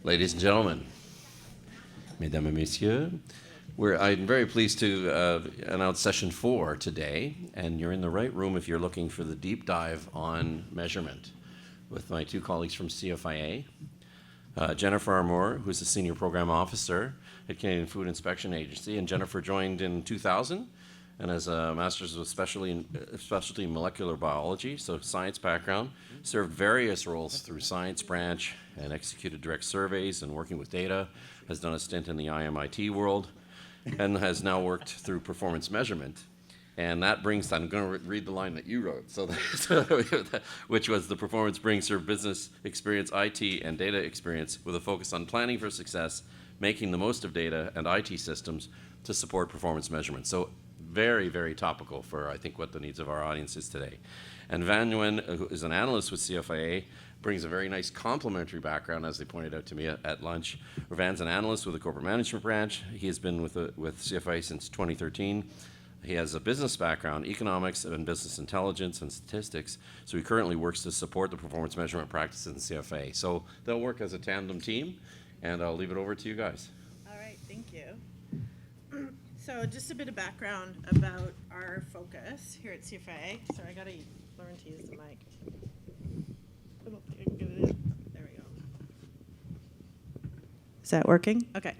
Ladies and gentlemen, mesdames et messieurs, I'm very pleased to announce session 4 today, and you're in the right room if you're looking for the deep dive on measurement with my two colleagues from CFIA, Jennifer Armour, who's the Senior Program Officer at Canadian Food Inspection Agency, and Jennifer joined in 2000 and has a master's with specialty in molecular biology, so science background, served various roles through science branch and executed direct surveys and working with data, has done a stint in the IMIT world, and has now worked through performance measurement. And that brings, I'm going to read the line that you wrote, which was the performance brings her business experience, IT, and data experience with a focus on planning for success, making the most of data and IT systems to support performance measurement. So very, very topical for, I think, what the needs of our audience is today. And Van Nguyen, who is an analyst with CFIA, brings a very nice complementary background, as they pointed out to me at lunch. Van's an analyst with the corporate management branch. He has been with CFIA since 2013. He has a business background, economics and business intelligence and statistics, so he currently works to support the performance measurement practice in the CFA. So they'll work as a tandem team, and I'll leave it over to you guys. All right, thank you. So just a bit of background about our focus here at CFA. Sorry, I gotta learn to use the mic. I don't think I can get it in. There we go. Is that working? Okay.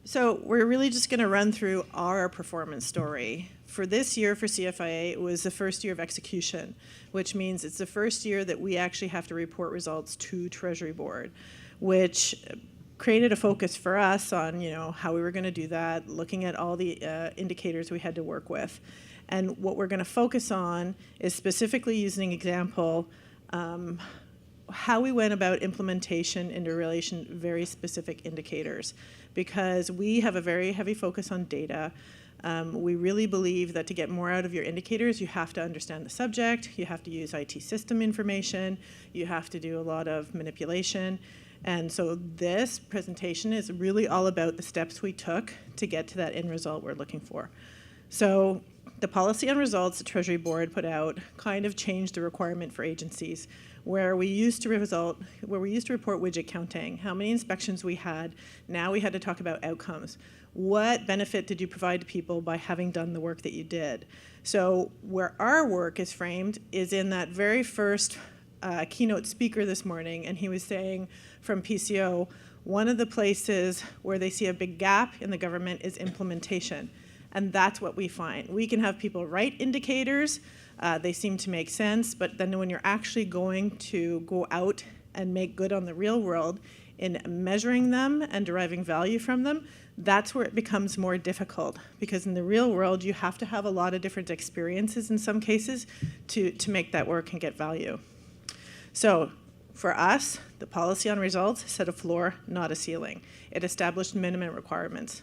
So we're really just going to run through our performance story. For this year for CFIA, it was the first year of execution, which means it's the first year that we actually have to report results to Treasury Board, which created a focus for us on, how we were going to do that, looking at all the indicators we had to work with. And what we're going to focus on is specifically using an example how we went about implementation into relation to very specific indicators, because we have a very heavy focus on data. We really believe that to get more out of your indicators, you have to understand the subject, you have to use IT system information, you have to do a lot of manipulation. And so this presentation is really all about the steps we took to get to that end result we're looking for. So the policy on results the Treasury Board put out kind of changed the requirement for agencies, where we used to report widget counting, how many inspections we had. Now we had to talk about outcomes. What benefit did you provide to people by having done the work that you did? So where our work is framed is in that very first keynote speaker this morning, and he was saying from PCO, one of the places where they see a big gap in the government is implementation. And that's what we find. We can have people write indicators, they seem to make sense, but then when you're actually going to go out and make good on the real world in measuring them and deriving value from them, that's where it becomes more difficult, because in the real world you have to have a lot of different experiences in some cases to make that work and get value. So for us, the policy on results set a floor, not a ceiling. It established minimum requirements,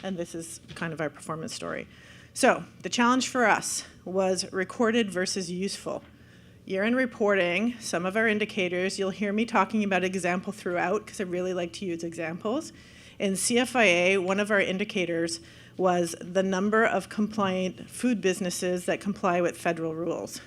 and this is kind of our performance story. So the challenge for us was recorded versus useful. Year-end reporting, some of our indicators, you'll hear me talking about example throughout because I really like to use examples. In CFIA, one of our indicators was the number of compliant food businesses that comply with federal rules.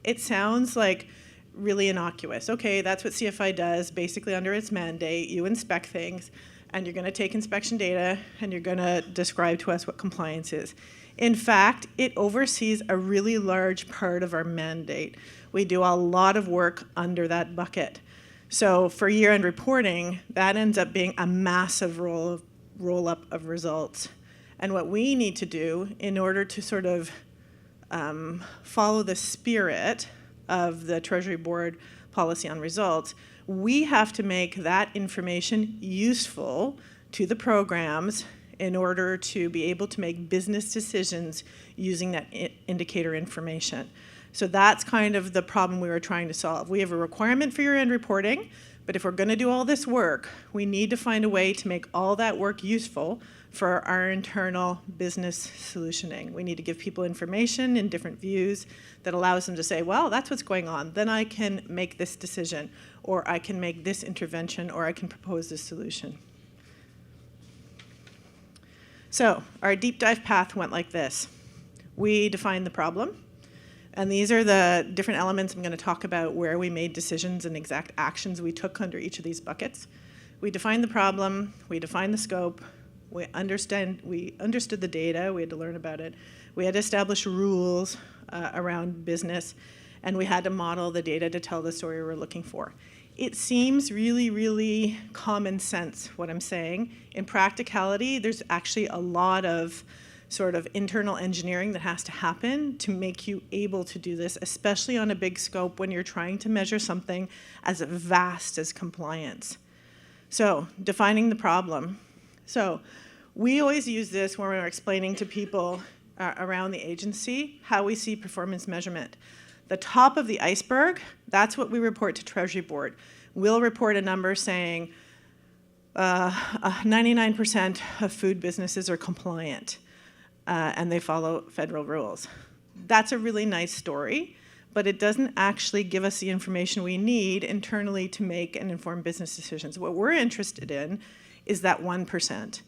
It sounds like really innocuous. Okay, that's what CFI does. Basically, under its mandate, you inspect things, and you're going to take inspection data, and you're going to describe to us what compliance is. In fact, it oversees a really large part of our mandate. We do a lot of work under that bucket. So for year-end reporting, that ends up being a massive roll-up of results. And what we need to do in order to sort of follow the spirit of the Treasury Board policy on results, we have to make that information useful to the programs in order to be able to make business decisions using that indicator information. So that's kind of the problem we were trying to solve. We have a requirement for year-end reporting, but if we're going to do all this work, we need to find a way to make all that work useful for our internal business solutioning. We need to give people information in different views that allows them to say, well, that's what's going on. Then I can make this decision, or I can make this intervention, or I can propose this solution. So our deep dive path went like this. We defined the problem. And these are the different elements I'm going to talk about where we made decisions and exact actions we took under each of these buckets. We defined the problem, we defined the scope, we understood the data, we had to learn about it, we had to establish rules around business, and we had to model the data to tell the story we're looking for. It seems really, really common sense, what I'm saying. In practicality, there's actually a lot of sort of internal engineering that has to happen to make you able to do this, especially on a big scope when you're trying to measure something as vast as compliance. So, defining the problem. So, we always use this when we're explaining to people around the agency how we see performance measurement. The top of the iceberg, that's what we report to Treasury Board. We'll report a number saying 99% of food businesses are compliant. And they follow federal rules. That's a really nice story, but it doesn't actually give us the information we need internally to make and inform business decisions. What we're interested in is that 1%.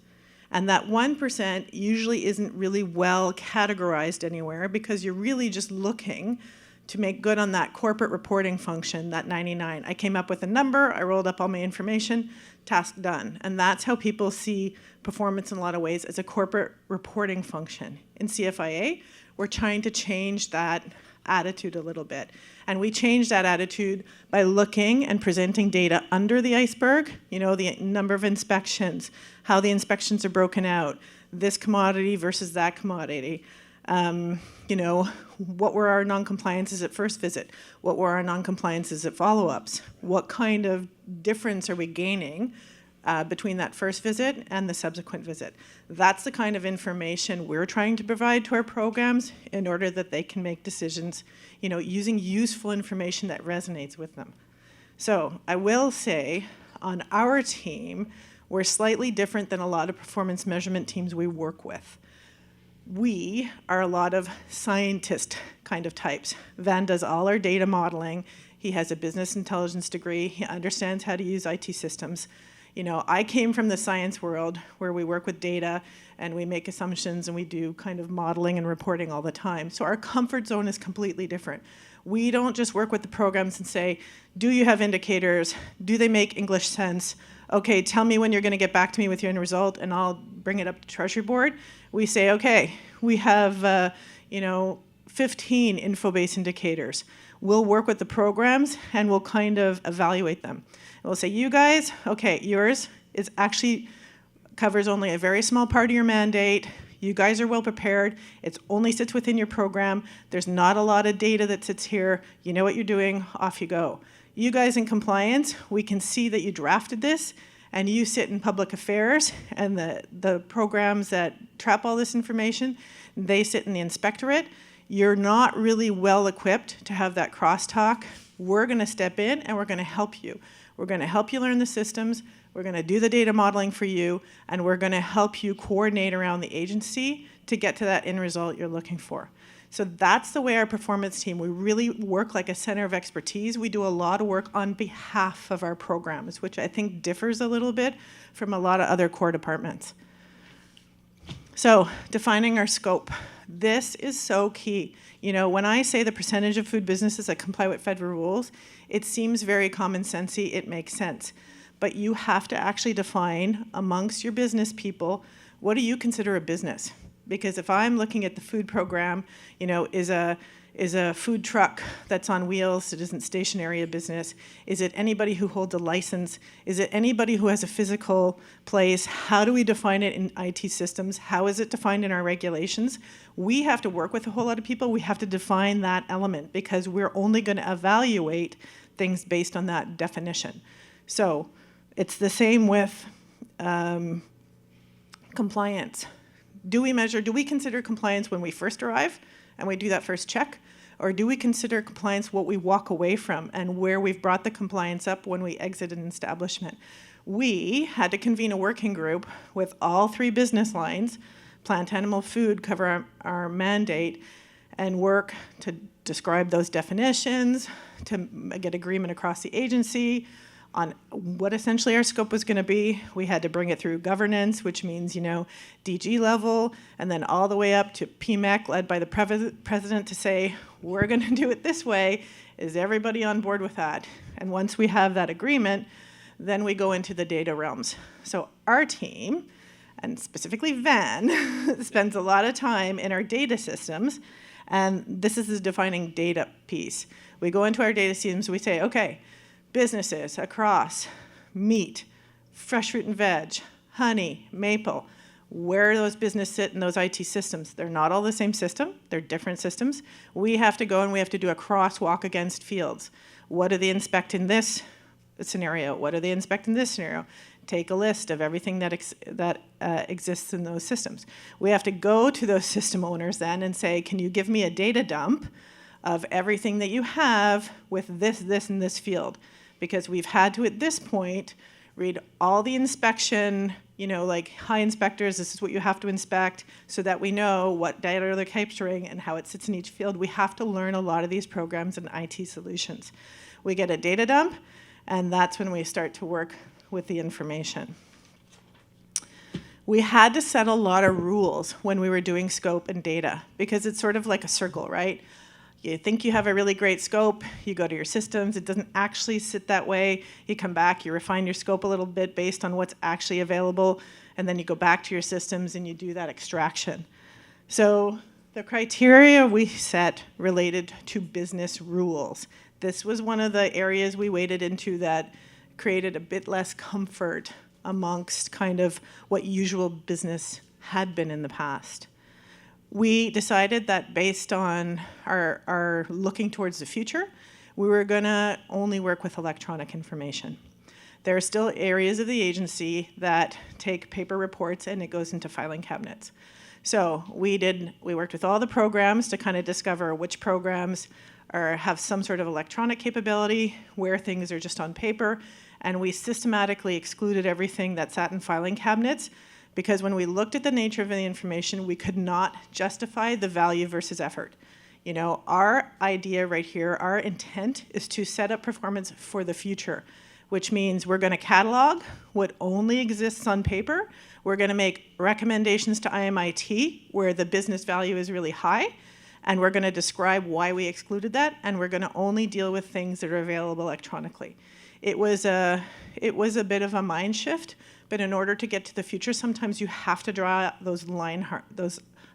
And that 1% usually isn't really well categorized anywhere because you're really just looking to make good on that corporate reporting function, that 99. I came up with a number, I rolled up all my information, task done. And that's how people see performance in a lot of ways as a corporate reporting function. In CFIA, we're trying to change that attitude a little bit. And we change that attitude by looking and presenting data under the iceberg, you know, the number of inspections, how the inspections are broken out, this commodity versus that commodity. You know, what were our non-compliances at first visit? What were our non-compliances at follow-ups? What kind of difference are we gaining between that first visit and the subsequent visit? That's the kind of information we're trying to provide to our programs in order that they can make decisions, you know, using useful information that resonates with them. So I will say on our team, we're slightly different than a lot of performance measurement teams we work with. We are a lot of scientist kind of types. Van does all our data modeling. He has a business intelligence degree. He understands how to use IT systems. You know, I came from the science world where we work with data and we make assumptions and we do kind of modeling and reporting all the time. So our comfort zone is completely different. We don't just work with the programs and say, do you have indicators? Do they make English sense? Okay, tell me when you're going to get back to me with your end result and I'll bring it up to Treasury Board. We say, okay, we have, 15 info-based indicators. We'll work with the programs and we'll kind of evaluate them. And we'll say, you guys, okay, yours is actually covers only a very small part of your mandate. You guys are well prepared. It only sits within your program. There's not a lot of data that sits here. You know what you're doing, off you go. You guys in compliance, we can see that you drafted this and you sit in public affairs and the programs that trap all this information, they sit in the inspectorate. You're not really well equipped to have that crosstalk. We're going to step in and we're going to help you. We're going to help you learn the systems. We're going to do the data modeling for you, and we're going to help you coordinate around the agency to get to that end result you're looking for. So that's the way our performance team, we really work like a center of expertise. We do a lot of work on behalf of our programs, which I think differs a little bit from a lot of other core departments. So defining our scope. This is so key. You know, when I say the percentage of food businesses that comply with federal rules, it seems very common sensey, it makes sense. But you have to actually define amongst your business people, what do you consider a business? Because if I'm looking at the food program, you know, is a food truck that's on wheels that isn't stationary a business? Is it anybody who holds a license? Is it anybody who has a physical place? How do we define it in IT systems? How is it defined in our regulations? We have to work with a whole lot of people. We have to define that element because we're only going to evaluate things based on that definition. So it's the same with compliance. Do we consider compliance when we first arrive and we do that first check? Or do we consider compliance what we walk away from and where we've brought the compliance up when we exit an establishment? We had to convene a working group with all 3 business lines, plant, animal, food, cover our mandate, and work to describe those definitions, to get agreement across the agency on what essentially our scope was going to be. We had to bring it through governance, which means, you know, DG level, and then all the way up to PMEC, led by the president, to say, we're going to do it this way. Is everybody on board with that? And once we have that agreement, then we go into the data realms. So our team, and specifically Van, spends a lot of time in our data systems, and this is the defining data piece. We go into our data systems, we say, okay, businesses across meat, fresh fruit and veg, honey, maple, where do those businesses sit in those IT systems? They're not all the same system. They're different systems. We have to go and we have to do a crosswalk against fields. What do they inspect in this scenario? What do they inspect in this scenario? Take a list of everything that exists in those systems. We have to go to those system owners then and say, can you give me a data dump of everything that you have with this, and this field? Because we've had to, at this point, read all the inspection, like high inspectors, this is what you have to inspect so that we know what data they're capturing and how it sits in each field. We have to learn a lot of these programs and IT solutions. We get a data dump, and that's when we start to work with the information. We had to set a lot of rules when we were doing scope and data because it's sort of like a circle, right? You think you have a really great scope, you go to your systems, it doesn't actually sit that way. You come back, you refine your scope a little bit based on what's actually available, and then you go back to your systems and you do that extraction. So the criteria we set related to business rules. This was one of the areas we waded into that created a bit less comfort amongst kind of what usual business had been in the past. We decided that based on our looking towards the future, we were going to only work with electronic information. There are still areas of the agency that take paper reports and it goes into filing cabinets. So we worked with all the programs to kind of discover which programs have some sort of electronic capability, where things are just on paper, and we systematically excluded everything that sat in filing cabinets because when we looked at the nature of the information, we could not justify the value versus effort. Our idea right here, our intent is to set up performance for the future, which means we're going to catalog what only exists on paper. We're going to make recommendations to IMIT where the business value is really high, and we're going to describe why we excluded that, and we're going to only deal with things that are available electronically. It was a bit of a mind shift, but in order to get to the future, sometimes you have to draw those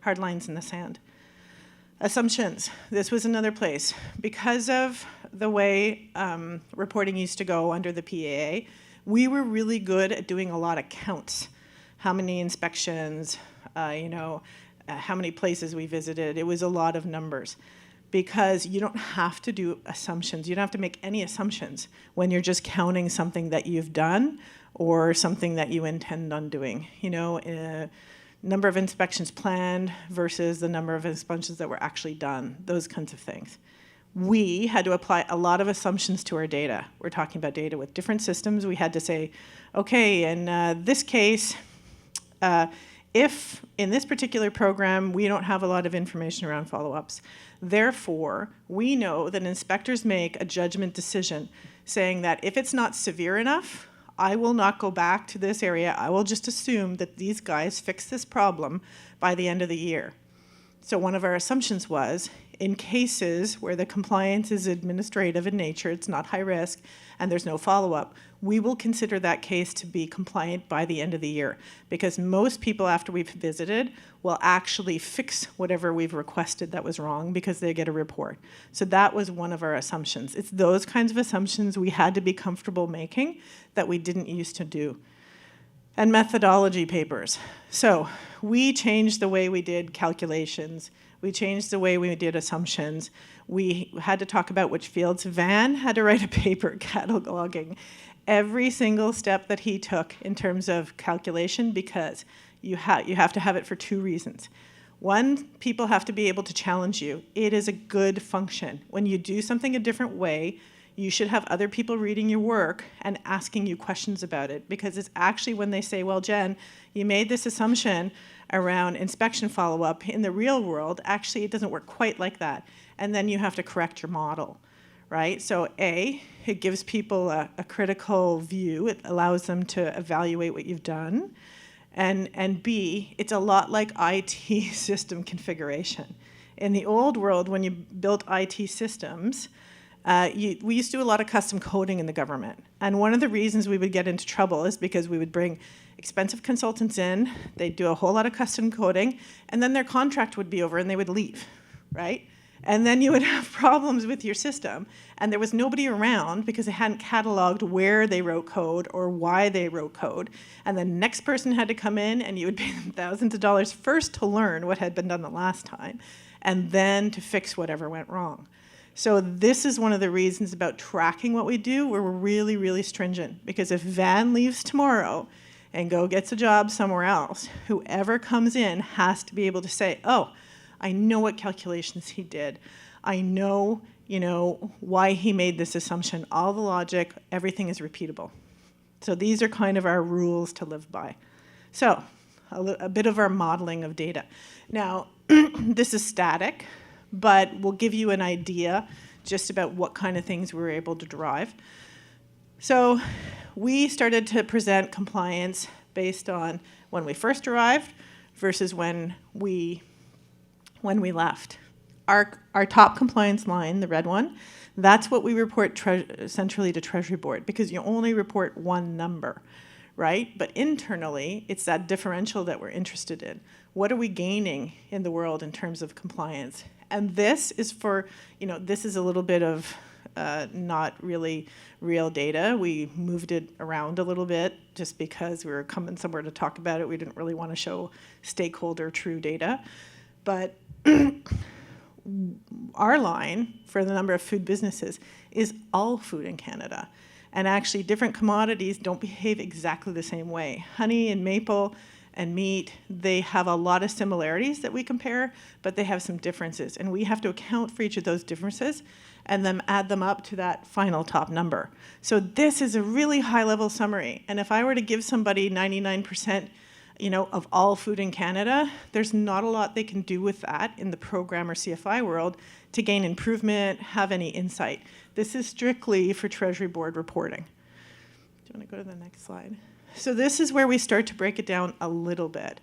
hard lines in the sand. Assumptions. This was another place. Because of the way reporting used to go under the PAA, we were really good at doing a lot of counts. How many inspections, how many places we visited. It was a lot of numbers. Because you don't have to do assumptions. You don't have to make any assumptions when you're just counting something that you've done or something that you intend on doing. Number of inspections planned versus the number of inspections that were actually done, those kinds of things. We had to apply a lot of assumptions to our data. We're talking about data with different systems. We had to say, okay, in this case, if in this particular program we don't have a lot of information around follow-ups, therefore we know that inspectors make a judgment decision saying that if it's not severe enough, I will not go back to this area. I will just assume that these guys fix this problem by the end of the year. So one of our assumptions was, in cases where the compliance is administrative in nature, it's not high risk, and there's no follow-up, we will consider that case to be compliant by the end of the year. Because most people, after we've visited, will actually fix whatever we've requested that was wrong because they get a report. So that was one of our assumptions. It's those kinds of assumptions we had to be comfortable making that we didn't used to do. And methodology papers. So we changed the way we did calculations. We changed the way we did assumptions. We had to talk about which fields. Van had to write a paper cataloging every single step that he took in terms of calculation because you have to have it for two reasons. One, people have to be able to challenge you. It is a good function. When you do something a different way, you should have other people reading your work and asking you questions about it because it's actually when they say, well, Jen, you made this assumption around inspection follow-up. In the real world, actually, it doesn't work quite like that. And then you have to correct your model, right? So A, it gives people a critical view. It allows them to evaluate what you've done. And B, it's a lot like IT system configuration. In the old world, when you built IT systems, we used to do a lot of custom coding in the government. And one of the reasons we would get into trouble is because we would bring expensive consultants in, they'd do a whole lot of custom coding, and then their contract would be over and they would leave, right? And then you would have problems with your system. And there was nobody around because they hadn't cataloged where they wrote code or why they wrote code. And the next person had to come in and you would pay them thousands of dollars first to learn what had been done the last time, and then to fix whatever went wrong. So this is one of the reasons about tracking what we do, where we're really, really stringent. Because if Van leaves tomorrow and gets a job somewhere else, whoever comes in has to be able to say, oh, I know what calculations he did. I know, why he made this assumption. All the logic, everything is repeatable. So these are kind of our rules to live by. So a bit of our modeling of data. Now, this is static, but we'll give you an idea just about what kind of things we were able to derive. So we started to present compliance based on when we first arrived versus when we left. Our top compliance line, the red one, that's what we report centrally to Treasury Board, because you only report one number, right? But internally, it's that differential that we're interested in. What are we gaining in the world in terms of compliance? And this is for, this is a little bit of not really real data. We moved it around a little bit just because we were coming somewhere to talk about it. We didn't really want to show stakeholder true data. But our line for the number of food businesses is all food in Canada. And actually, different commodities don't behave exactly the same way. Honey and maple and meat, they have a lot of similarities that we compare, but they have some differences. And we have to account for each of those differences and then add them up to that final top number. So this is a really high-level summary. And if I were to give somebody 99%, of all food in Canada, there's not a lot they can do with that in the program or CFI world to gain improvement, have any insight. This is strictly for Treasury Board reporting. Do you want to go to the next slide? So this is where we start to break it down a little bit.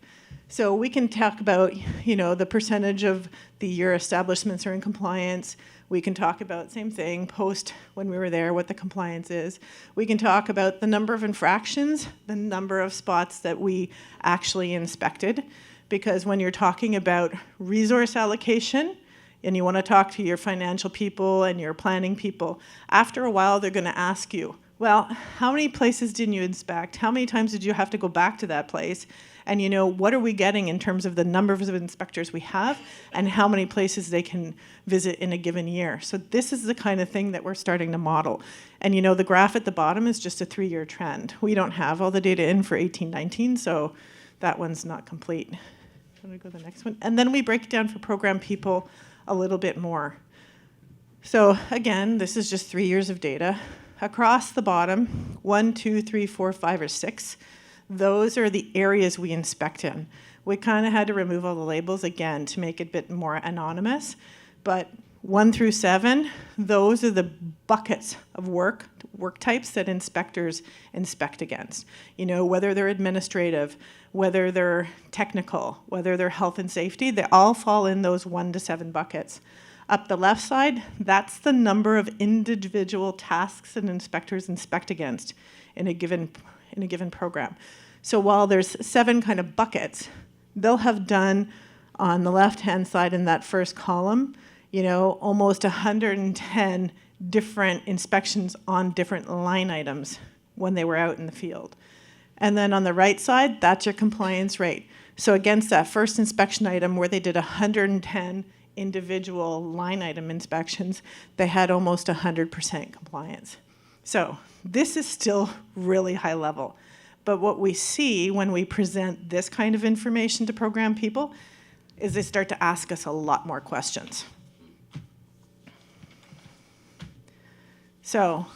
So we can talk about, the percentage of the year establishments are in compliance. We can talk about, same thing, post when we were there, what the compliance is. We can talk about the number of infractions, the number of spots that we actually inspected. Because when you're talking about resource allocation, and you want to talk to your financial people and your planning people, after a while they're going to ask you, well, how many places didn't you inspect? How many times did you have to go back to that place? And what are we getting in terms of the numbers of inspectors we have and how many places they can visit in a given year? So this is the kind of thing that we're starting to model. And the graph at the bottom is just a 3-year trend. We don't have all the data in for 18-19, so that one's not complete. Want to go to the next one? And then we break it down for program people a little bit more. So again, this is just 3 years of data. Across the bottom, 1, 2, 3, 4, 5, or 6, those are the areas we inspect in. We kind of had to remove all the labels again to make it a bit more anonymous, but 1 through 7, those are the buckets of work types that inspectors inspect against. Whether they're administrative, whether they're technical, whether they're health and safety, they all fall in those 1 to 7 buckets. Up the left side, that's the number of individual tasks that inspectors inspect against in a given program. So while there's 7 kind of buckets, they'll have done on the left-hand side in that first column, almost 110 different inspections on different line items when they were out in the field. And then on the right side, that's your compliance rate. So against that first inspection item where they did 110 individual line item inspections, they had almost 100% compliance. So this is still really high level. But what we see when we present this kind of information to program people is they start to ask us a lot more questions. So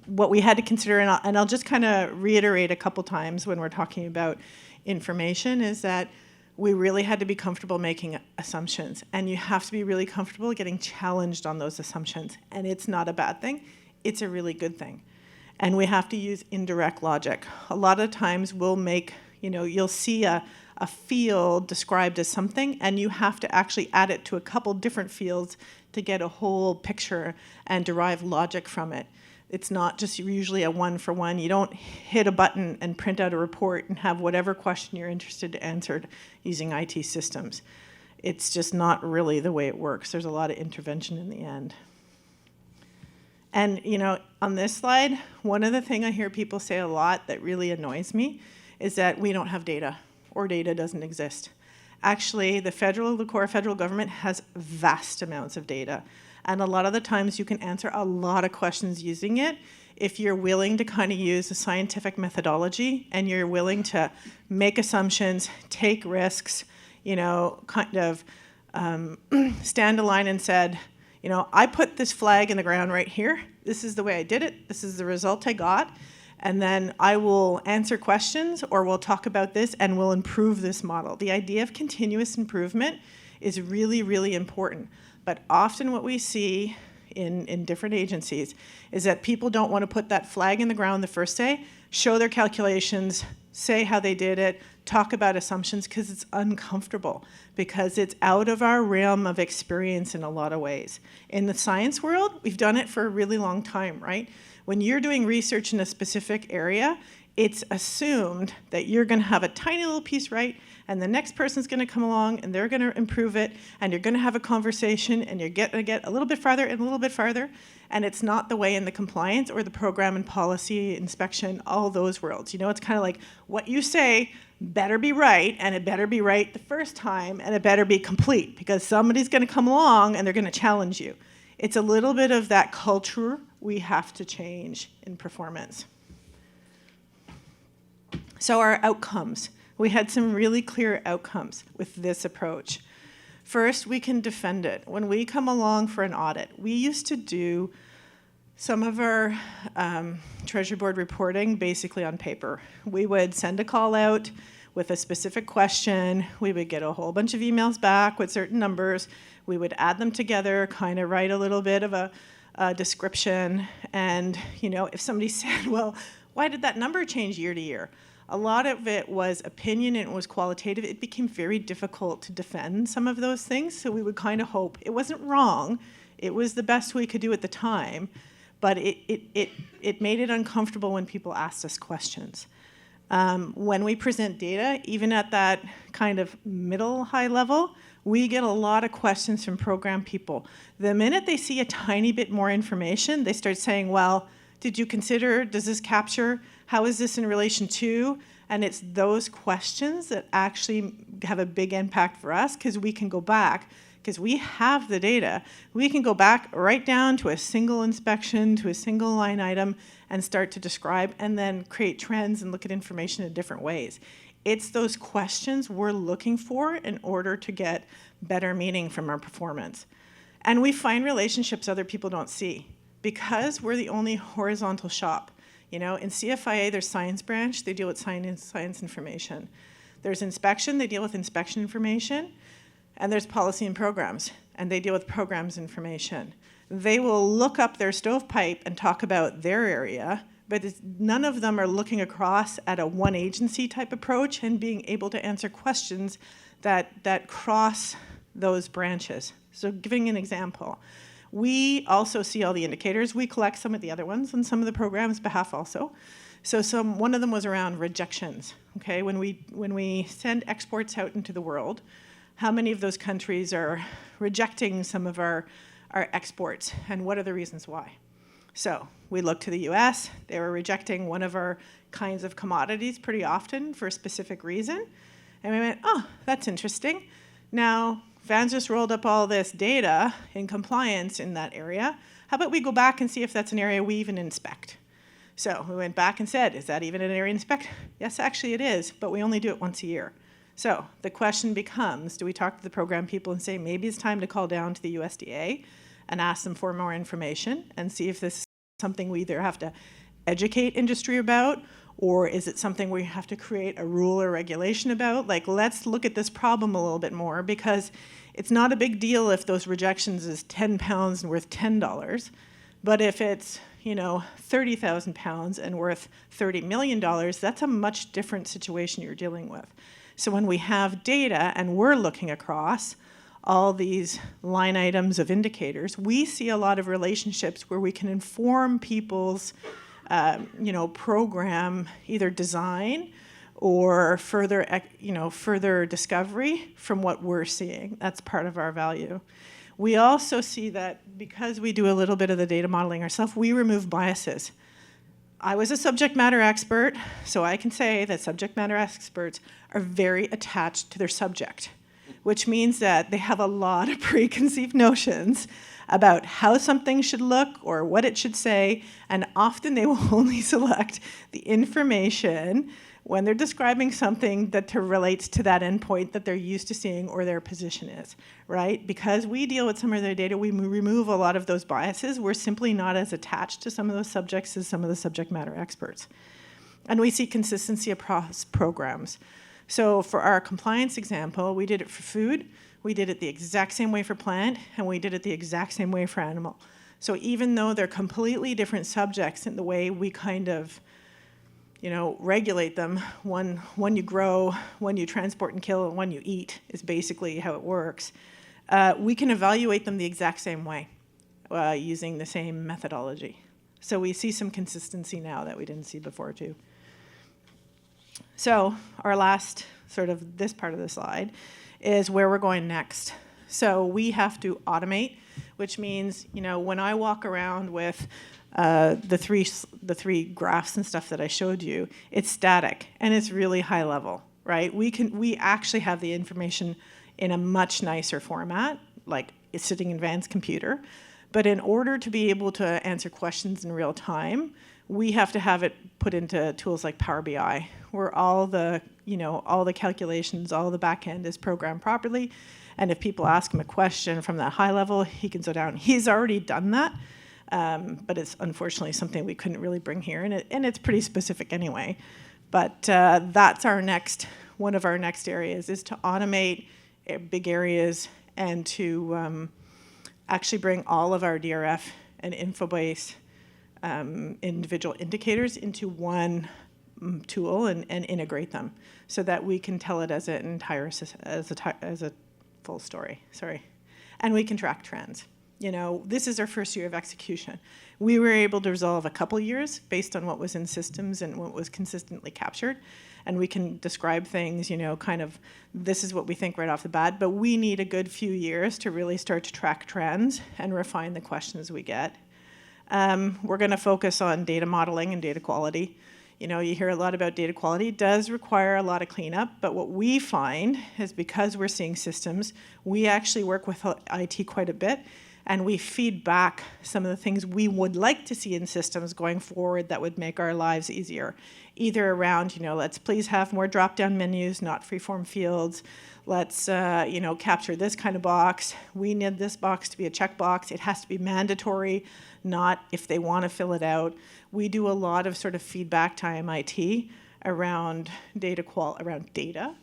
what we had to consider, and I'll just kind of reiterate a couple times when we're talking about information, is that we really had to be comfortable making assumptions. And you have to be really comfortable getting challenged on those assumptions. And it's not a bad thing. It's a really good thing. And we have to use indirect logic. A lot of times we'll make, You'll see a field described as something, and you have to actually add it to a couple different fields to get a whole picture and derive logic from it. It's not just usually a one-for-one. You don't hit a button and print out a report and have whatever question you're interested in answered using IT systems. It's just not really the way it works. There's a lot of intervention in the end. And, on this slide, one of the things I hear people say a lot that really annoys me is that we don't have data, or data doesn't exist. Actually, the core federal government has vast amounts of data. And a lot of the times you can answer a lot of questions using it if you're willing to kind of use a scientific methodology and you're willing to make assumptions, take risks, kind of stand a line and said, I put this flag in the ground right here. This is the way I did it. This is the result I got. And then I will answer questions, or we'll talk about this and we'll improve this model. The idea of continuous improvement is really, really important. But often what we see in different agencies is that people don't want to put that flag in the ground the first day, show their calculations, say how they did it, talk about assumptions, because it's uncomfortable, because it's out of our realm of experience in a lot of ways. In the science world, we've done it for a really long time, right? When you're doing research in a specific area, it's assumed that you're going to have a tiny little piece right, and the next person's going to come along and they're going to improve it, and you're going to have a conversation, and you're going to get a little bit farther and a little bit farther. And it's not the way in the compliance or the program and policy inspection, all those worlds. It's kind of like what you say better be right, and it better be right the first time, and it better be complete, because somebody's going to come along and they're going to challenge you. It's a little bit of that culture we have to change in performance. So our outcomes. We had some really clear outcomes with this approach. First, we can defend it. When we come along for an audit, we used to do some of our Treasury Board reporting basically on paper. We would send a call out with a specific question. We would get a whole bunch of emails back with certain numbers. We would add them together, kind of write a little bit of a description. And, if somebody said, well, why did that number change year to year? A lot of it was opinion and it was qualitative. It became very difficult to defend some of those things. So we would kind of hope it wasn't wrong. It was the best we could do at the time. But it made it uncomfortable when people asked us questions. When we present data, even at that kind of middle high level, we get a lot of questions from program people. The minute they see a tiny bit more information, they start saying, well, did you consider, does this capture, how is this in relation to? And it's those questions that actually have a big impact for us, because we can go back, because we have the data. We can go back right down to a single inspection, to a single line item, and start to describe and then create trends and look at information in different ways. It's those questions we're looking for in order to get better meaning from our performance. And we find relationships other people don't see, because we're the only horizontal shop. In CFIA, there's science branch, they deal with science information. There's inspection, they deal with inspection information. And there's policy and programs, and they deal with programs information. They will look up their stovepipe and talk about their area, but none of them are looking across at a one agency type approach and being able to answer questions that cross those branches. So giving an example, we also see all the indicators. We collect some of the other ones on some of the programs' behalf also. So one of them was around rejections. Okay, when we send exports out into the world, how many of those countries are rejecting some of our exports, and what are the reasons why? So we looked to the US. They were rejecting one of our kinds of commodities pretty often for a specific reason. And we went, oh, that's interesting. Now, Van's just rolled up all this data in compliance in that area. How about we go back and see if that's an area we even inspect? So we went back and said, is that even an area inspect? Yes, actually it is, but we only do it once a year. So the question becomes, do we talk to the program people and say, maybe it's time to call down to the USDA and ask them for more information and see if this is something we either have to educate industry about, or is it something we have to create a rule or regulation about? Like, let's look at this problem a little bit more, because it's not a big deal if those rejections is 10 pounds and worth $10. But if it's 30,000 pounds and worth $30 million, that's a much different situation you're dealing with. So when we have data and we're looking across all these line items of indicators, we see a lot of relationships where we can inform people's, program either design or further discovery from what we're seeing. That's part of our value. We also see that because we do a little bit of the data modeling ourselves, we remove biases. I was a subject matter expert, so I can say that subject matter experts are very attached to their subject, which means that they have a lot of preconceived notions about how something should look or what it should say, and often they will only select the information when they're describing something that relates to that endpoint that they're used to seeing or their position is, right? Because we deal with some of their data, we remove a lot of those biases. We're simply not as attached to some of those subjects as some of the subject matter experts. And we see consistency across programs. So for our compliance example, we did it for food, we did it the exact same way for plant, and we did it the exact same way for animal. So even though they're completely different subjects in the way we kind of regulate them, one you grow, one you transport and kill, and one you eat is basically how it works. We can evaluate them the exact same way using the same methodology. So we see some consistency now that we didn't see before too. So our last sort of this part of the slide is where we're going next. So we have to automate, which means, when I walk around with the three graphs and stuff that I showed you, it's static and it's really high level, right? We actually have the information in a much nicer format, like it's sitting in Van's computer. But in order to be able to answer questions in real time, we have to have it put into tools like Power BI, where all the calculations, all the back end is programmed properly. And if people ask him a question from that high level, he can go down. He's already done that. But it's unfortunately something we couldn't really bring here, and it's pretty specific anyway. But that's one of our next areas is to automate big areas and to actually bring all of our DRF and InfoBase individual indicators into one tool and integrate them so that we can tell it as a full story. And we can track trends. This is our first year of execution. We were able to resolve a couple years based on what was in systems and what was consistently captured. And we can describe things, kind of, this is what we think right off the bat. But we need a good few years to really start to track trends and refine the questions we get. We're going to focus on data modeling and data quality. You hear a lot about data quality. It does require a lot of cleanup, but what we find is because we're seeing systems, we actually work with IT quite a bit, and we feed back some of the things we would like to see in systems going forward that would make our lives easier. Either around, let's please have more drop-down menus, not free-form fields. Let's, capture this kind of box. We need this box to be a checkbox. It has to be mandatory, not if they want to fill it out. We do a lot of sort of feedback time IT around data.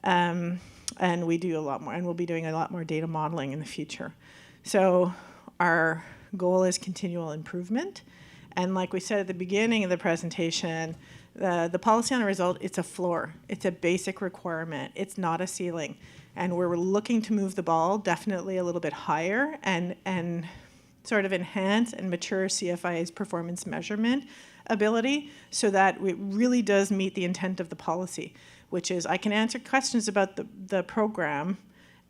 And we do a lot more, and we'll be doing a lot more data modeling in the future. So our goal is continual improvement. And like we said at the beginning of the presentation, the policy on a result, it's a floor. It's a basic requirement. It's not a ceiling. And we're looking to move the ball definitely a little bit higher and sort of enhance and mature CFIA's performance measurement ability so that it really does meet the intent of the policy, which is I can answer questions about the program,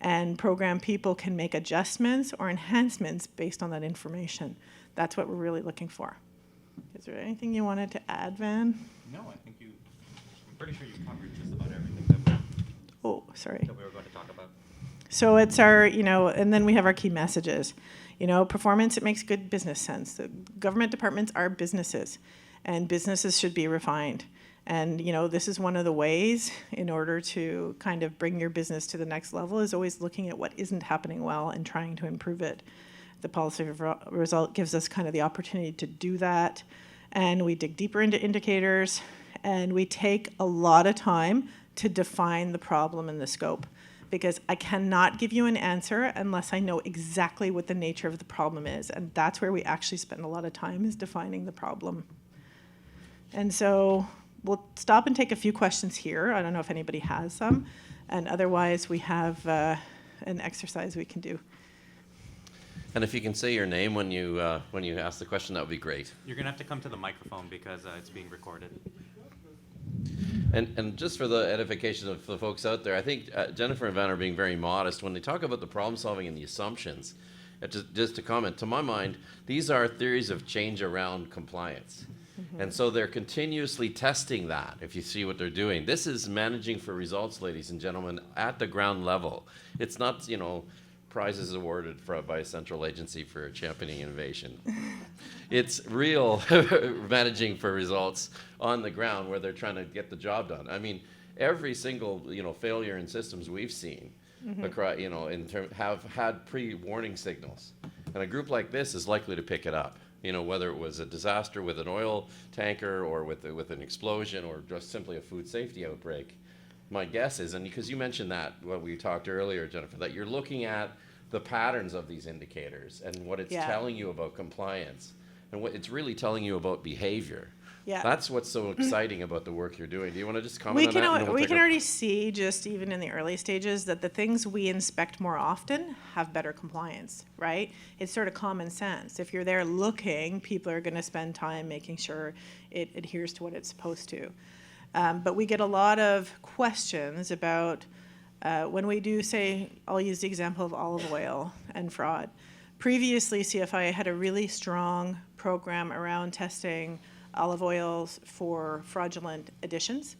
and program people can make adjustments or enhancements based on that information. That's what we're really looking for. Is there anything you wanted to add, Van? No, I think I'm pretty sure you covered just about everything that we were going to talk about. So it's our, and then we have our key messages. Performance, it makes good business sense. The government departments are businesses, and businesses should be refined. And, this is one of the ways in order to kind of bring your business to the next level is always looking at what isn't happening well and trying to improve it. The policy result gives us kind of the opportunity to do that. And we dig deeper into indicators, and we take a lot of time to define the problem and the scope. because I cannot give you an answer unless I know exactly what the nature of the problem is. And that's where we actually spend a lot of time, is defining the problem. And so we'll stop and take a few questions here. I don't know if anybody has some. And otherwise, we have an exercise we can do. And if you can say your name when you ask the question, that would be great. You're going to have to come to the microphone because it's being recorded. And just for the edification of the folks out there, I think Jennifer and Van are being very modest when they talk about the problem solving and the assumptions. Just to comment, to my mind, these are theories of change around compliance. And so they're continuously testing that, if you see what they're doing. This is managing for results, ladies and gentlemen, at the ground level. It's not, prizes awarded by a central agency for championing innovation. It's real managing for results on the ground where they're trying to get the job done. I mean, every single failure in systems we've seen across, have had pre-warning signals, and a group like this is likely to pick it up. Whether it was a disaster with an oil tanker or with an explosion or just simply a food safety outbreak. My guess is, and because you mentioned that when we talked earlier, Jennifer, that you're looking at the patterns of these indicators and what it's telling you about compliance and what it's really telling you about behavior. Yeah. That's what's so exciting about the work you're doing. Do you want to just comment on that? We can already see, just even in the early stages, that the things we inspect more often have better compliance, right? It's sort of common sense. If you're there looking, people are going to spend time making sure it adheres to what it's supposed to. But we get a lot of questions about when we do, say, I'll use the example of olive oil and fraud. Previously, CFIA had a really strong program around testing olive oils for fraudulent additions.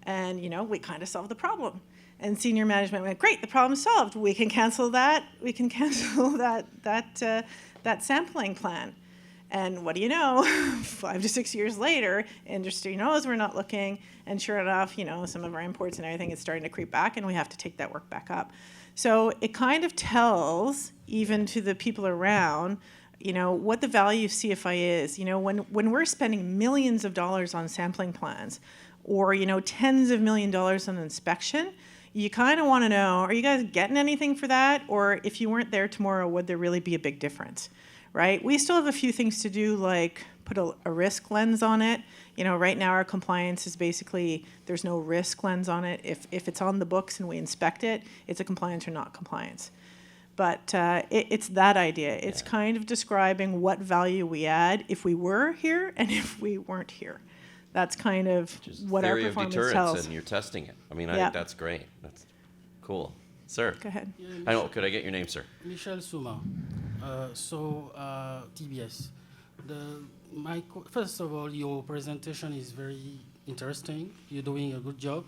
And, we kind of solved the problem. And senior management went, great, the problem's solved. We can cancel that. We can cancel that sampling plan. And what do you know? 5 to 6 years later, industry knows we're not looking. And sure enough, some of our imports and everything is starting to creep back, and we have to take that work back up. So it kind of tells, even to the people around, what the value of CFI is. When we're spending millions of dollars on sampling plans or, tens of $millions on inspection, you kind of want to know, are you guys getting anything for that? Or if you weren't there tomorrow, would there really be a big difference, right? We still have a few things to do, like put a risk lens on it. Right now our compliance is basically, there's no risk lens on it. If it's on the books and we inspect it, it's a compliance or not compliance. But it's that idea. It's kind of describing what value we add if we were here and if we weren't here. That's kind of what our performance tells. Theory of deterrence, and you're testing it. I think that's great. That's cool. Sir. Go ahead. Yeah, could I get your name, sir? Michel Souma. TBS. First of all, your presentation is very interesting. You're doing a good job.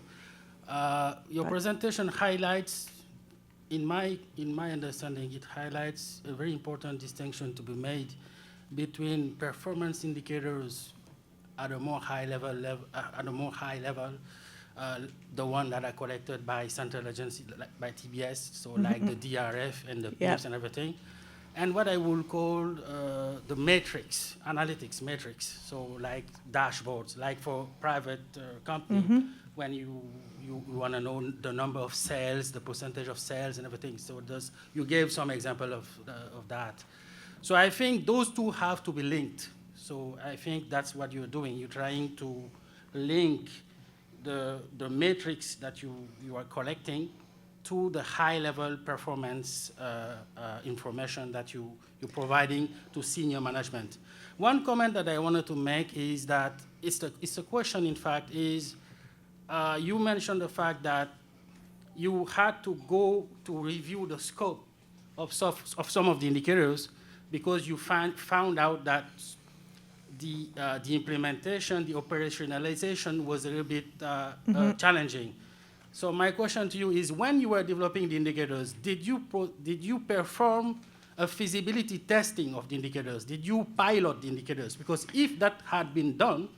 Your presentation highlights, in my understanding, it highlights a very important distinction to be made between performance indicators at a more high level, the one that are collected by central agency, like by TBS, so like the DRF and the PIPs and everything, and what I will call the matrix, analytics matrix, so like dashboards, like for private company, when you want to know the number of sales, the percentage of sales and everything. So you gave some example of that. So I think those two have to be linked. So I think that's what you're doing. You're trying to link the matrix that you are collecting to the high-level performance information that you're providing to senior management. One comment that I wanted to make is that it's a question, in fact, is you mentioned the fact that you had to go to review the scope of some of the indicators because you found out that the implementation, the operationalization was a little bit challenging. So my question to you is, when you were developing the indicators, did you perform a feasibility testing of the indicators? Did you pilot the indicators? Because if that had been done,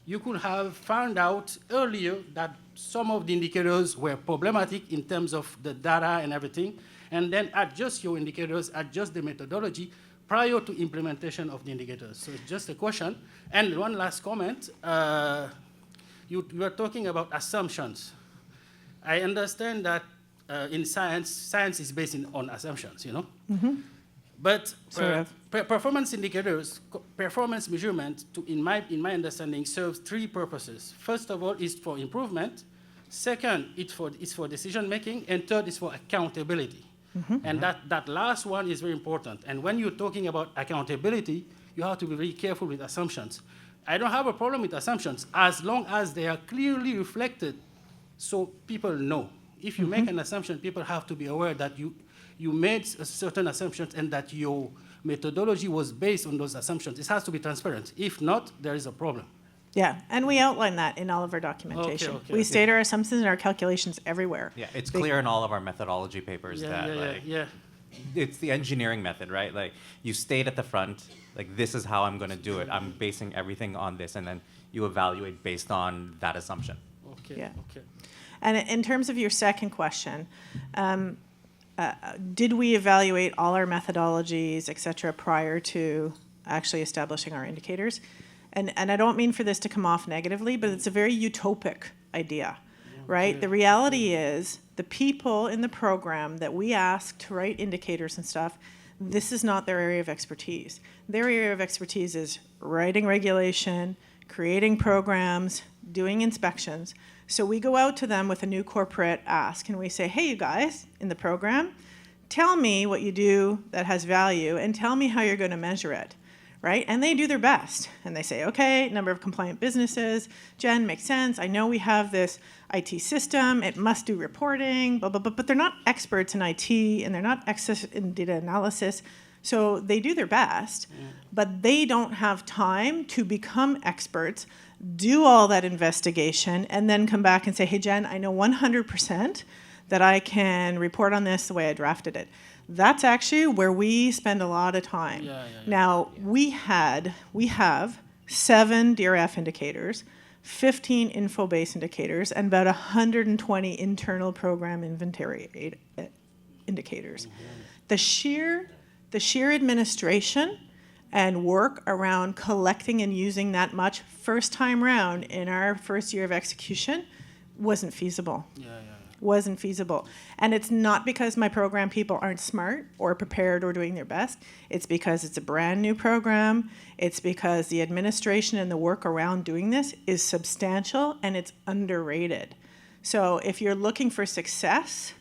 you could have found out earlier that some of the indicators were problematic in terms of the data and everything, and then adjust your indicators, adjust the methodology prior to implementation of the indicators. So it's just a question. And one last comment, you are talking about assumptions. I understand that in science is based on assumptions, you know? Mm-hmm. But Sort of. performance indicators, performance measurement, in my understanding, serves three purposes. First of all, is for improvement. Second, it's for decision making, and third is for accountability. Mm-hmm. And that last one is very important. And when you're talking about accountability, you have to be very careful with assumptions. I don't have a problem with assumptions as long as they are clearly reflected so people know. If you make an assumption, people have to be aware that you made certain assumptions and that your methodology was based on those assumptions. It has to be transparent. If not, there is a problem. Yeah, and we outline that in all of our documentation. Okay. We state our assumptions and our calculations everywhere. Yeah, it's clear in all of our methodology papers Yeah. it's the engineering method, right? Like you state at the front, like this is how I'm going to do it. I'm basing everything on this, and then you evaluate based on that assumption. Okay. Yeah. Okay. And in terms of your second question, did we evaluate all our methodologies, et cetera, prior to actually establishing our indicators? And I don't mean for this to come off negatively, but it's a very utopic idea, right? The reality is the people in the program that we ask to write indicators and stuff, this is not their area of expertise. Their area of expertise is writing regulation, creating programs, doing inspections. So we go out to them with a new corporate ask and we say, hey, you guys in the program, tell me what you do that has value and tell me how you're going to measure it, right? And they do their best. And they say, okay, number of compliant businesses. Jen, makes sense. I know we have this IT system. It must do reporting, blah, blah, blah. But they're not experts in IT and they're not experts in data analysis. So they do their best, but they don't have time to become experts, do all that investigation, and then come back and say, hey, Jen, I know 100% that I can report on this the way I drafted it. That's actually where we spend a lot of time. Now, we have 7 DRF indicators, 15 info-based indicators, and about 120 internal program inventory indicators. The sheer administration and work around collecting and using that much first time round in our first year of execution wasn't feasible. Wasn't feasible. And it's not because my program people aren't smart or prepared or doing their best. It's because it's a brand new program. It's because the administration and the work around doing this is substantial and it's underrated. So if you're looking for success,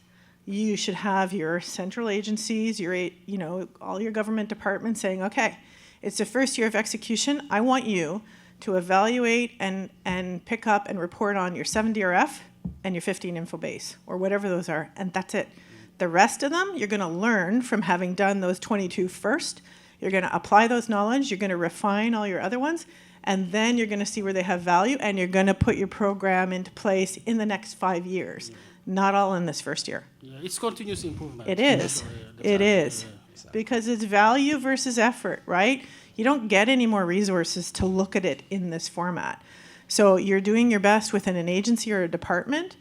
you should have your central agencies, all your government departments saying, okay, it's the first year of execution. I want you to evaluate and pick up and report on your 7 DRF and your 15 info base, or whatever those are, and that's it. The rest of them, you're going to learn from having done those 22 first. You're going to apply those knowledge. You're going to refine all your other ones, and then you're going to see where they have value, and you're going to put your program into place in the next 5 years, not all in this first year. Yeah, it's continuous improvement. It is. It is. Because it's value versus effort, right? You don't get any more resources to look at it in this format. So you're doing your best within an agency or a department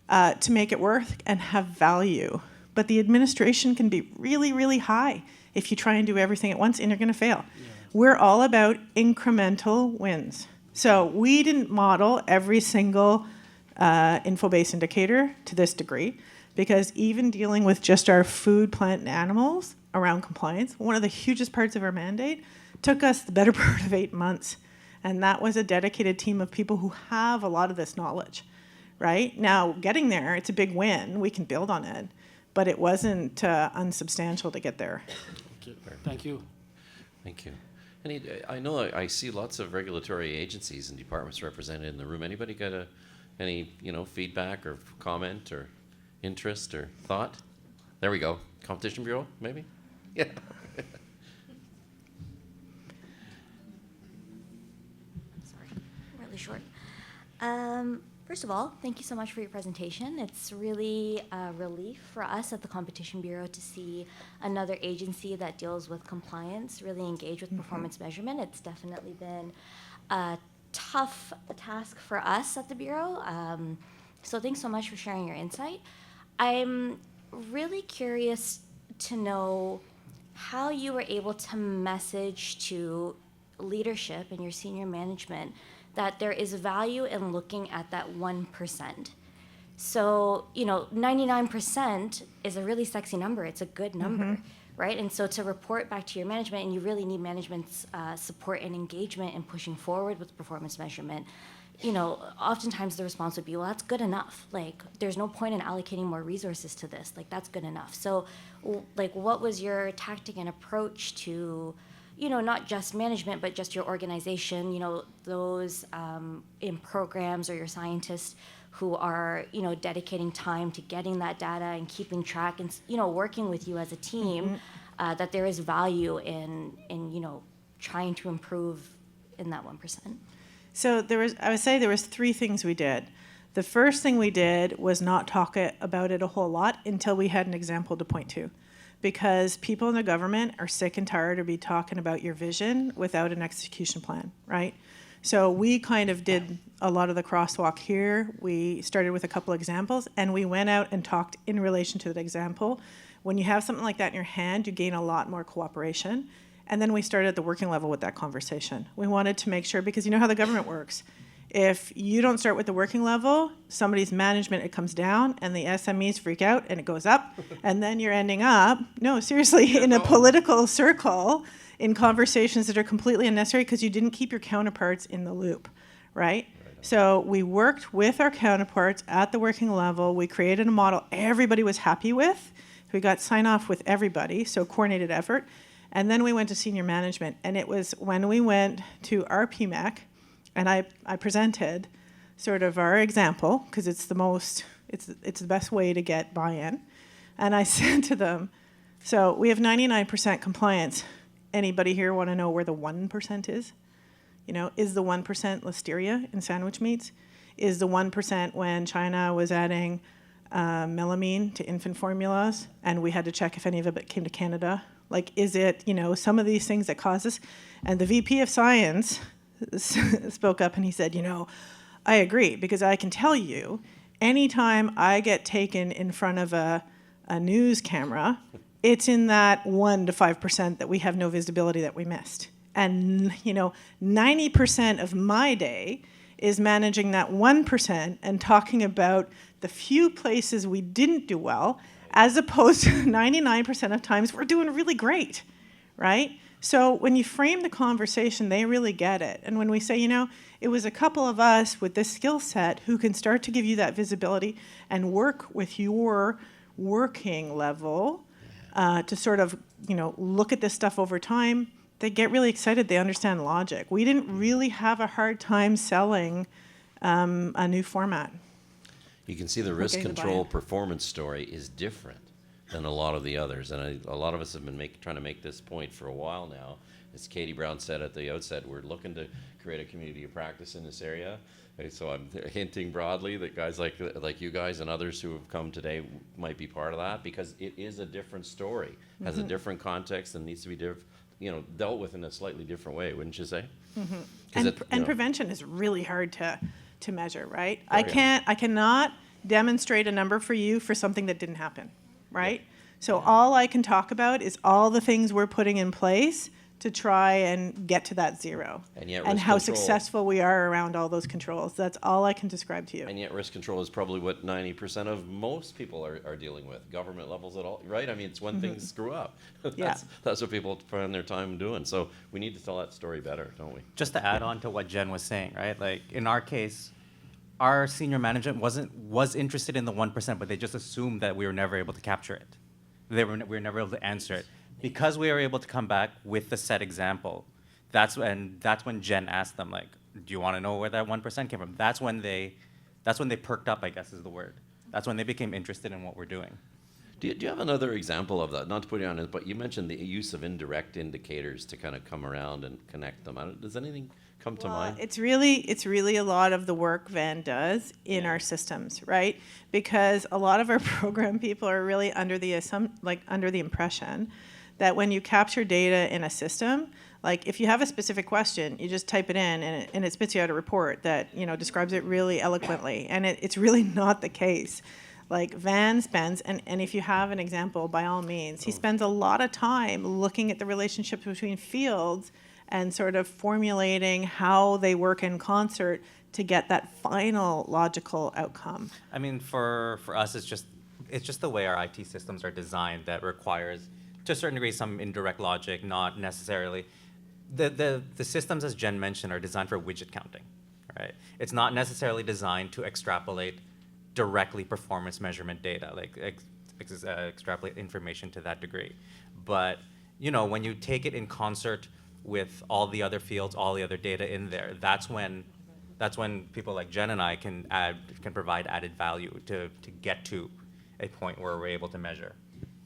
to make it work and have value. But the administration can be really, really high if you try and do everything at once, and you're going to fail. We're all about incremental wins. So we didn't model every single info-based indicator to this degree, because even dealing with just our food, plant, and animals around compliance, one of the hugest parts of our mandate, took us the better part of 8 months. And that was a dedicated team of people who have a lot of this knowledge, right? Now, getting there, it's a big win. We can build on it. But it wasn't unsubstantial to get there. Okay. Thank you. Thank you. I know I see lots of regulatory agencies and departments represented in the room. Anybody got any feedback or comment or interest or thought? There we go. Competition Bureau, maybe? Yeah. Really short. First of all, thank you so much for your presentation. It's really a relief for us at the Competition Bureau to see another agency that deals with compliance really engage with performance measurement. It's definitely been a tough task for us at the Bureau. So thanks so much for sharing your insight. I'm really curious to know how you were able to message to leadership and your senior management that there is value in looking at that 1%. So, 99% is a really sexy number. It's a good number, right? And so to report back to your management, and you really need management's support and engagement in pushing forward with performance measurement, oftentimes the response would be, well, that's good enough. Like, there's no point in allocating more resources to this. Like, that's good enough. So, like, what was your tactic and approach to, not just management, but just your organization, those in programs or your scientists who are, dedicating time to getting that data and keeping track and, working with you as a team, that there is value in trying to improve in that 1%? So I would say there was 3 things we did. The first thing we did was not talk about it a whole lot until we had an example to point to. Because people in the government are sick and tired of talking about your vision without an execution plan, right? So we kind of did a lot of the crosswalk here. We started with a couple examples, and we went out and talked in relation to that example. When you have something like that in your hand, you gain a lot more cooperation. And then we started at the working level with that conversation. We wanted to make sure, because you know how the government works. If you don't start with the working level, somebody's management, it comes down, and the SMEs freak out, and it goes up. And then you're ending up, no, seriously, in a political circle in conversations that are completely unnecessary because you didn't keep your counterparts in the loop, right? So we worked with our counterparts at the working level. We created a model everybody was happy with. We got sign-off with everybody, so coordinated effort. And then we went to senior management. And it was when we went to our PMAC, and I presented sort of our example, because it's the best way to get buy-in. And I said to them, so we have 99% compliance. Anybody here want to know where the 1% is? Is the 1% listeria in sandwich meats? Is the 1% when China was adding melamine to infant formulas and we had to check if any of it came to Canada? Like, is it, some of these things that cause this? And the VP of Science spoke up and he said, I agree, because I can tell you, anytime I get taken in front of a news camera, it's in that 1 to 5% that we have no visibility that we missed. And, 90% of my day is managing that 1% and talking about the few places we didn't do well, as opposed to 99% of times we're doing really great, right? So when you frame the conversation, they really get it. And when we say, it was a couple of us with this skill set who can start to give you that visibility and work with your working level to sort of, look at this stuff over time, they get really excited. They understand logic. We didn't really have a hard time selling a new format. You can see the risk control performance story is different than a lot of the others. And a lot of us have been trying to make this point for a while now. As Katie Brown said at the outset, we're looking to create a community of practice in this area. So I'm hinting broadly that guys like you guys and others who have come today might be part of that, because it is a different story, has a different context, and needs to be dealt with in a slightly different way, wouldn't you say? And prevention is really hard to measure, right? I cannot demonstrate a number for you for something that didn't happen, right? So all I can talk about is all the things we're putting in place to try and get to that 0. And how successful we are around all those controls. That's all I can describe to you. And yet risk control is probably what 90% of most people are dealing with, government levels at all, right? I mean, it's when things screw up. That's what people spend their time doing. So we need to tell that story better, don't we? Just to add on to what Jen was saying, right? Like, in our case, our senior management was interested in the 1%, but they just assumed that we were never able to capture it. We were never able to answer it. Because we were able to come back with the set example, that's when Jen asked them, like, do you want to know where that 1% came from? That's when they perked up, I guess is the word. That's when they became interested in what we're doing. Do you have another example of that? Not to put you on it, but you mentioned the use of indirect indicators to kind of come around and connect them. Does anything come to mind? It's really a lot of the work Van does in our systems, right? Because a lot of our program people are really under the impression that when you capture data in a system, like if you have a specific question, you just type it in and it spits you out a report that describes it really eloquently, and it's really not the case. Like Van spends, and if you have an example, by all means, he spends a lot of time looking at the relationships between fields and sort of formulating how they work in concert to get that final logical outcome. I mean, for us, it's just the way our IT systems are designed that requires, to a certain degree, some indirect logic, not necessarily. The systems, as Jen mentioned, are designed for widget counting, right? It's not necessarily designed to extrapolate directly performance measurement data, like extrapolate information to that degree. But, you know, when you take it in concert with all the other fields, all the other data in there, that's when people like Jen and I can provide added value to get to a point where we're able to measure.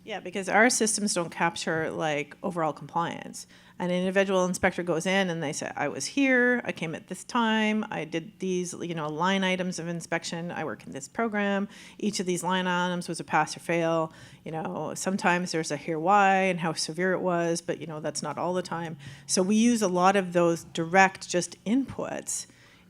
Yeah, because our systems don't capture like overall compliance. An individual inspector goes in and they say, I was here, I came at this time, I did these, line items of inspection, I work in this program. Each of these line items was a pass or fail. Sometimes there's a here why and how severe it was, but that's not all the time. So we use a lot of those direct just inputs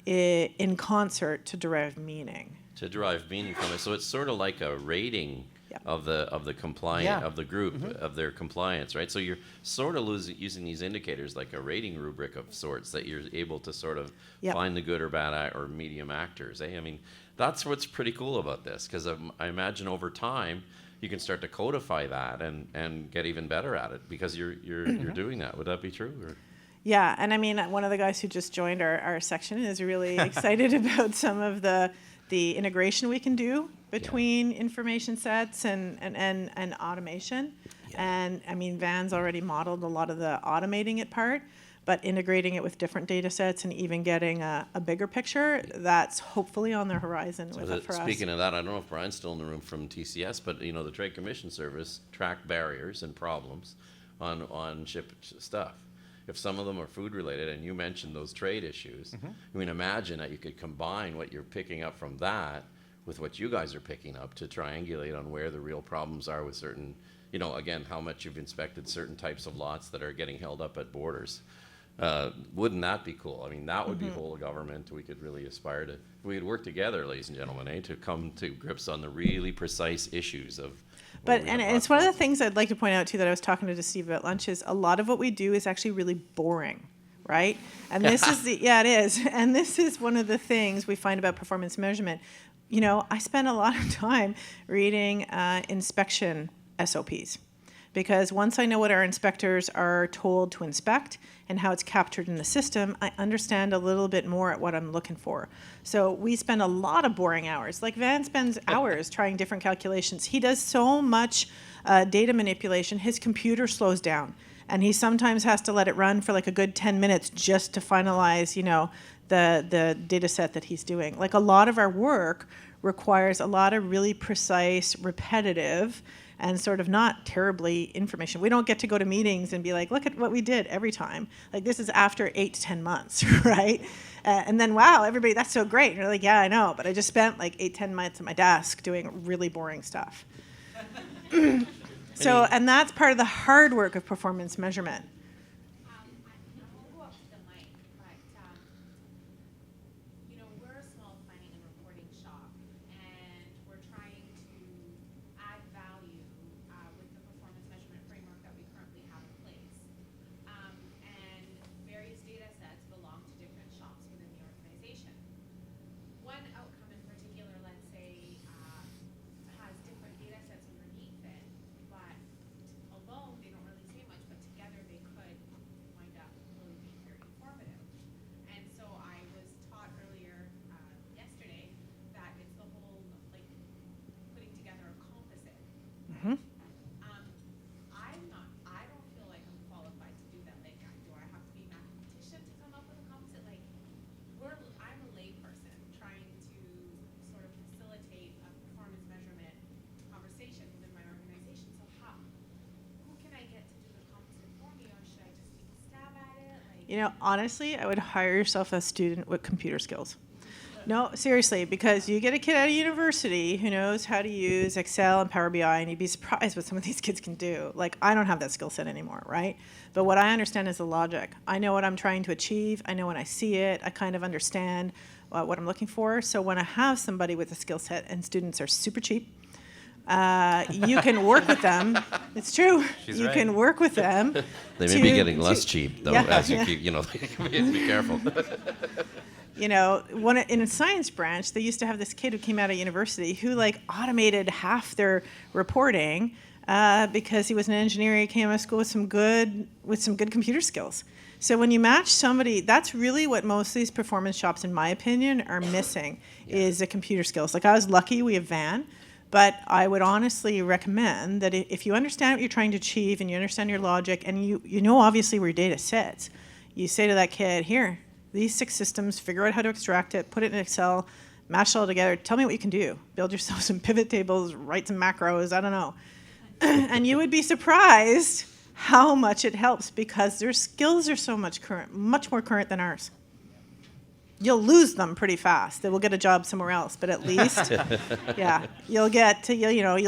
in concert to derive meaning. To derive meaning from it. So it's sort of like a rating of the compliant of the group of their compliance, right? So you're sort of using these indicators like a rating rubric of sorts that you're able to sort of find the good or bad or medium actors. I mean, that's what's pretty cool about this, because I imagine over time you can start to codify that and get even better at it because you're doing that. Would that be true? Or? Yeah, and I mean, one of the guys who just joined our section is really excited about some of the integration we can do between information sets and automation. Yeah. And I mean, Van's already modeled a lot of the automating it part, but integrating it with different data sets and even getting a bigger picture, that's hopefully on the horizon for us. Speaking of that, I don't know if Brian's still in the room from TCS, but the Trade Commission Service track barriers and problems on shipped stuff. If some of them are food related, and you mentioned those trade issues, I mean, imagine that you could combine what you're picking up from that with what you guys are picking up to triangulate on where the real problems are with certain, again, how much you've inspected certain types of lots that are getting held up at borders. Wouldn't that be cool? I mean, that would be whole government. We could really aspire to, we could work together, ladies and gentlemen, to come to grips on the really precise issues of. And it's one of the things I'd like to point out too that I was talking to Steve about lunch is a lot of what we do is actually really boring, right? And this is it is. And this is one of the things we find about performance measurement. I spend a lot of time reading inspection SOPs. Because once I know what our inspectors are told to inspect and how it's captured in the system, I understand a little bit more at what I'm looking for. So we spend a lot of boring hours. Like Van spends hours trying different calculations. He does so much data manipulation, his computer slows down. And he sometimes has to let it run for like a good 10 minutes just to finalize, the data set that he's doing. Like a lot of our work requires a lot of really precise, repetitive, and sort of not terribly information. We don't get to go to meetings and be like, look at what we did every time. Like this is after 8 to 10 months, right? And then, wow, everybody, that's so great. And you're like, yeah, I know, but I just spent like 8, 10 months at my desk doing really boring stuff. And that's part of the hard work of performance measurement. Honestly, I would hire yourself a student with computer skills. No, seriously, because you get a kid out of university who knows how to use Excel and Power BI, and you'd be surprised what some of these kids can do. Like, I don't have that skill set anymore, right? But what I understand is the logic. I know what I'm trying to achieve. I know when I see it. I kind of understand what I'm looking for. So when I have somebody with a skill set, and students are super cheap, You can work with them. It's true. She's you right. can work with them. They may be to- getting to- less cheap, though, Yeah, as you yeah. keep, you know, be careful. You know, in a science branch, they used to have this kid who came out of university who like automated half their reporting because he was an engineer. He came out of school with some good computer skills. So when you match somebody, that's really what most of these performance shops, in my opinion, are missing is the computer skills. Like I was lucky we have Van, but I would honestly recommend that if you understand what you're trying to achieve and you understand your logic and you know obviously where your data sits, you say to that kid, here, these 6 systems, figure out how to extract it, put it in Excel, mash it all together, tell me what you can do. Build yourself some pivot tables, write some macros, I don't know. And you would be surprised how much it helps because their skills are so much more current than ours. You'll lose them pretty fast. They will get a job somewhere else, but at least, yeah, you'll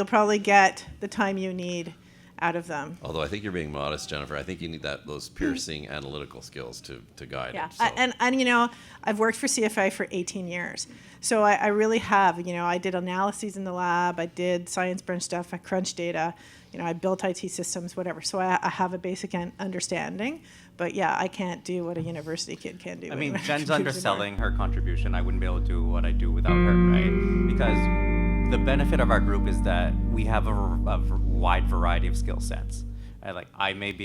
probably get the time you need out of them. Although I think you're being modest, Jennifer. I think you need those piercing analytical skills to guide Yeah, it. So. and you know, I've worked for CFI for 18 years, so I really have. You know, I did analyses in the lab, I did science branch stuff, I crunched data, you know, I built IT systems, whatever. So I have a basic understanding, but yeah, I can't do what a university kid can do. I mean, with Jen's computers underselling her contribution. I wouldn't be able to do what I do without her, right? Because the benefit of our group is that we have a wide variety of skill sets. Like I may be